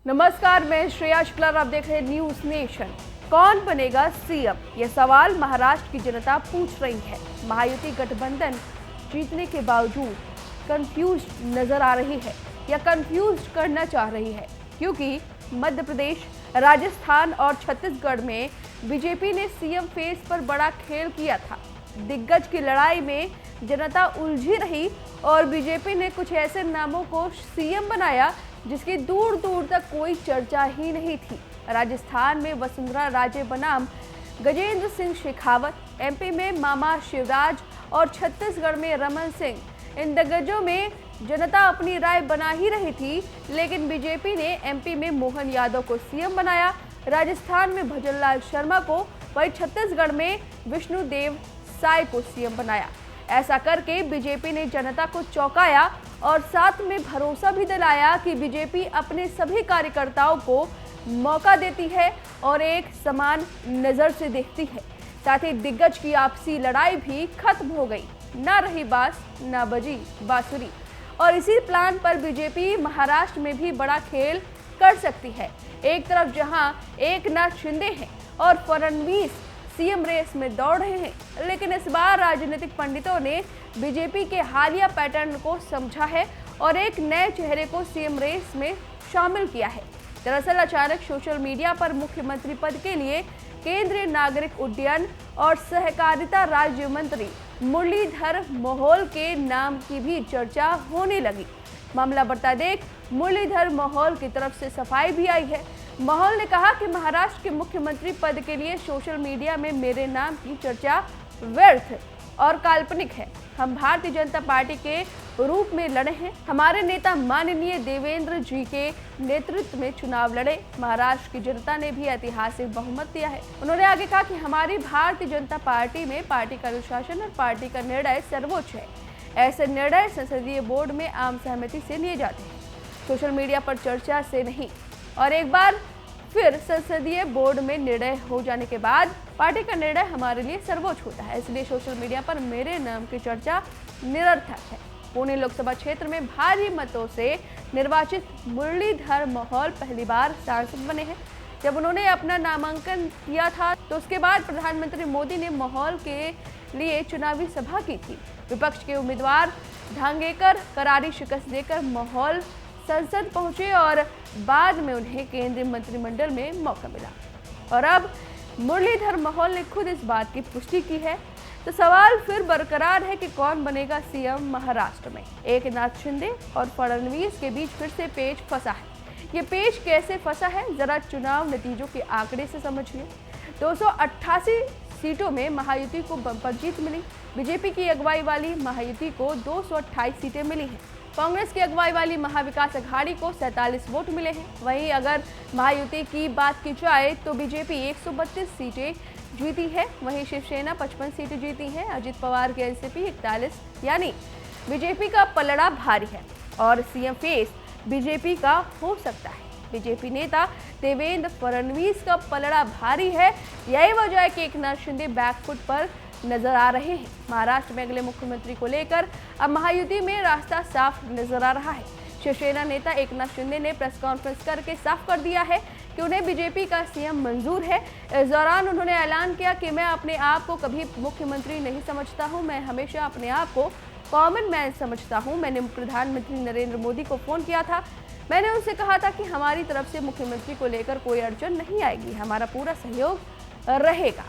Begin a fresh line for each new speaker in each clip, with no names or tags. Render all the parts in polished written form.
नमस्कार, मैं श्रेया शुक्ला, आप देख रहे हैं न्यूज नेशन। कौन बनेगा सीएम, यह सवाल महाराष्ट्र की जनता पूछ रही है। महायुति गठबंधन जीतने के बावजूद कंफ्यूज नजर आ रही है या कंफ्यूज करना चाह रही है, क्योंकि मध्य प्रदेश, राजस्थान और छत्तीसगढ़ में बीजेपी ने सीएम फेस पर बड़ा खेल किया था। दिग्गज की लड़ाई में जनता उलझी रही और बीजेपी ने कुछ ऐसे नामों को सीएम बनाया जिसकी दूर दूर तक कोई चर्चा ही नहीं थी। राजस्थान में वसुंधरा राजे बनाम गजेंद्र सिंह शेखावत, एमपी में मामा शिवराज और छत्तीसगढ़ में रमन सिंह। इन दिग्गजों में जनता अपनी राय बना ही रही थी, लेकिन बीजेपी ने एमपी में मोहन यादव को सीएम बनाया, राजस्थान में भजनलाल शर्मा को, वहीं छत्तीसगढ़ में विष्णुदेव साय को सीएम बनाया। ऐसा करके बीजेपी ने जनता को चौंकाया और साथ में भरोसा भी दिलाया कि बीजेपी अपने सभी कार्यकर्ताओं को मौका देती है और एक समान नजर से देखती है। साथ ही दिग्गज की आपसी लड़ाई भी खत्म हो गई, ना रही बांस ना बजी बांसुरी। और इसी प्लान पर बीजेपी महाराष्ट्र में भी बड़ा खेल कर सकती है। एक तरफ जहां एकनाथ शिंदे हैं और फडणवीस सीएम रेस में दौड़ रहे हैं, लेकिन इस बार राजनीतिक पंडितों ने बीजेपी के हालिया पैटर्न को समझा है और एक नए चेहरे को सीएम रेस में शामिल किया है। दरअसल अचानक सोशल मीडिया पर मुख्यमंत्री पद के लिए केंद्रीय नागरिक उड्डयन और सहकारिता राज्य मंत्री मुरलीधर मोहोल के नाम की भी चर्चा होने लगी। मामला बढ़ता देख मुरलीधर मोहोल की तरफ से सफाई भी आई है। मोहोल ने कहा कि महाराष्ट्र के मुख्यमंत्री पद के लिए सोशल मीडिया में मेरे नाम की चर्चा व्यर्थ और काल्पनिक है। हम भारतीय जनता पार्टी के रूप में लड़े हैं। हमारे नेता माननीय देवेंद्र जी के नेतृत्व में चुनाव लड़े। महाराष्ट्र की जनता ने भी ऐतिहासिक बहुमत दिया है। उन्होंने आगे कहा कि हमारी भारतीय जनता पार्टी में पार्टी का अनुशासन और पार्टी का निर्णय सर्वोच्च है। ऐसे निर्णय संसदीय बोर्ड में आम सहमति से लिए जाते हैं, सोशल मीडिया पर चर्चा से नहीं। और एक बार फिर संसदीय बोर्ड में निर्णय हो जाने के बाद पार्टी का निर्णय हमारे लिए सर्वोच्च होता है, इसलिए सोशल मीडिया पर मेरे नाम की चर्चा निरर्थक है। पुणे लोकसभा क्षेत्र में भारी मतों से निर्वाचित मुरलीधर मोहोल पहली बार सांसद बने हैं। जब उन्होंने अपना नामांकन किया था तो उसके बाद प्रधानमंत्री मोदी ने मोहोल के लिए चुनावी सभा की थी। विपक्ष के उम्मीदवार धांगेकर करारी शिकस्त देकर मोहोल संसद पहुंचे और बाद में उन्हें केंद्रीय मंत्रिमंडल में मौका मिला। और अब मुरलीधर मोहोल ने खुद इस बात की पुष्टि की है। तो सवाल फिर बरकरार है कि कौन बनेगा सीएम महाराष्ट्र में। एकनाथ शिंदे और फडणवीस के बीच फिर से पेच फंसा है। ये पेच कैसे फंसा है, जरा चुनाव नतीजों के आंकड़े से समझिए। 288 सीटों में महायुति को बंपर जीत मिली। बीजेपी की अगुवाई वाली महायुति को 228 सीटें मिली हैं। कांग्रेस की अगुवाई वाली महाविकास अघाड़ी को 47 वोट मिले हैं। वहीं अगर महायुति की बात की जाए तो बीजेपी 132 सीटें जीती है, वहीं शिवसेना 55 सीटें जीती हैं। अजित पवार की एनसीपी 41, यानी बीजेपी का पलड़ा भारी है और सीएम फेस बीजेपी का हो सकता है। बीजेपी नेता देवेंद्र फडणवीस का पलड़ा भारी है। यही वजह है कि एकनाथ शिंदे बैकफुट पर नजर आ रहे हैं। महाराष्ट्र में अगले मुख्यमंत्री को लेकर अब महायुति में रास्ता साफ नजर आ रहा है। शिवसेना नेता एकनाथ शिंदे ने प्रेस कॉन्फ्रेंस करके साफ कर दिया है कि उन्हें बीजेपी का सीएम मंजूर है। इस दौरान उन्होंने ऐलान किया कि मैं अपने आप को कभी मुख्यमंत्री नहीं समझता हूं, मैं हमेशा अपने आप को कॉमन मैन समझता हूं। मैंने प्रधानमंत्री नरेंद्र मोदी को फोन किया था, मैंने उनसे कहा था कि हमारी तरफ से मुख्यमंत्री को लेकर कोई अड़चन नहीं आएगी, हमारा पूरा सहयोग रहेगा।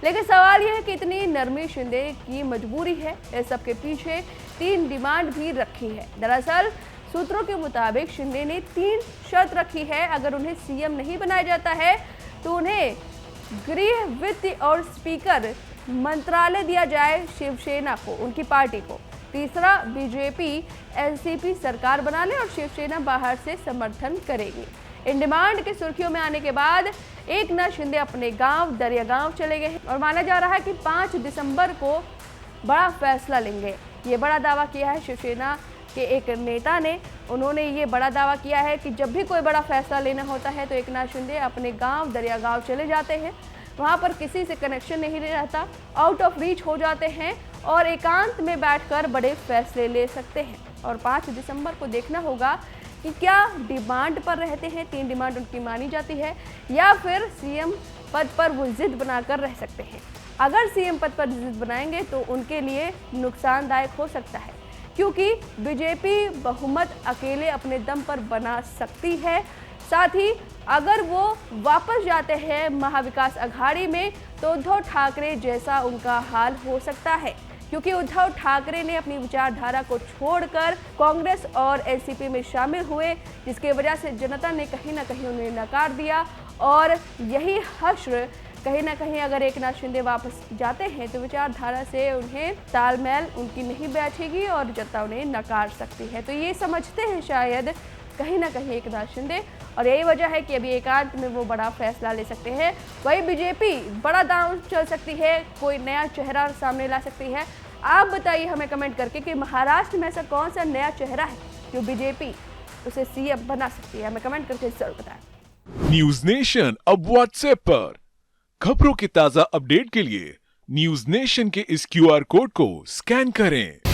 लेकिन सवाल यह है कि इतनी नरमी शिंदे की मजबूरी है। इस सब के पीछे 3 डिमांड भी रखी है। दरअसल सूत्रों के मुताबिक शिंदे ने 3 शर्त रखी है। अगर उन्हें सीएम नहीं बनाया जाता है तो उन्हें गृह, वित्त और स्पीकर मंत्रालय दिया जाए शिवसेना को, उनकी पार्टी को। तीसरा, बीजेपी एनसीपी सरकार बना ले और शिवसेना बाहर से समर्थन करेगी। इन डिमांड के सुर्खियों में आने के बाद एकनाथ शिंदे अपने गांव दरियागांव चले गए हैं और माना जा रहा है कि 5 दिसंबर को बड़ा फैसला लेंगे। ये बड़ा दावा किया है शिवसेना के एक नेता ने। उन्होंने ये बड़ा दावा किया है कि जब भी कोई बड़ा फैसला लेना होता है तो एकनाथ शिंदे अपने गांव दरियागांव चले जाते हैं। वहां पर किसी से कनेक्शन नहीं रहता, आउट ऑफ रीच हो जाते हैं और एकांत में बैठकर बड़े फैसले ले सकते हैं। और 5 दिसंबर को देखना होगा कि क्या डिमांड पर रहते हैं, 3 डिमांड उनकी मानी जाती है, या फिर सीएम पद पर वो जिद बनाकर रह सकते हैं। अगर सीएम पद पर जिद बनाएंगे तो उनके लिए नुकसानदायक हो सकता है, क्योंकि बीजेपी बहुमत अकेले अपने दम पर बना सकती है। साथ ही अगर वो वापस जाते हैं महाविकास अघाड़ी में तो उद्धव ठाकरे जैसा उनका हाल हो सकता है, क्योंकि उद्धव ठाकरे ने अपनी विचारधारा को छोड़कर कांग्रेस और एनसीपी में शामिल हुए, जिसकी वजह से जनता ने कहीं ना कहीं उन्हें नकार दिया। और यही हश्र कहीं ना कहीं अगर एकनाथ शिंदे वापस जाते हैं तो विचारधारा से उन्हें तालमेल उनकी नहीं बैठेगी और जनता उन्हें नकार सकती है। तो ये समझते हैं शायद कहीं ना कहीं एकनाथ शिंदे, और यही वजह है कि अभी एकांत में वो बड़ा फैसला ले सकते हैं। वही बीजेपी बड़ा दांव चल सकती है, कोई नया चेहरा सामने ला सकती है। आप बताइए हमें कमेंट करके कि महाराष्ट्र में ऐसा कौन सा नया चेहरा है जो बीजेपी उसे सीएम बना सकती है। हमें कमेंट करके जरूर बताएं।
न्यूज नेशन अब व्हाट्सएप पर खबरों के ताजा अपडेट के लिए न्यूज नेशन के इस क्यूआर कोड को स्कैन करें।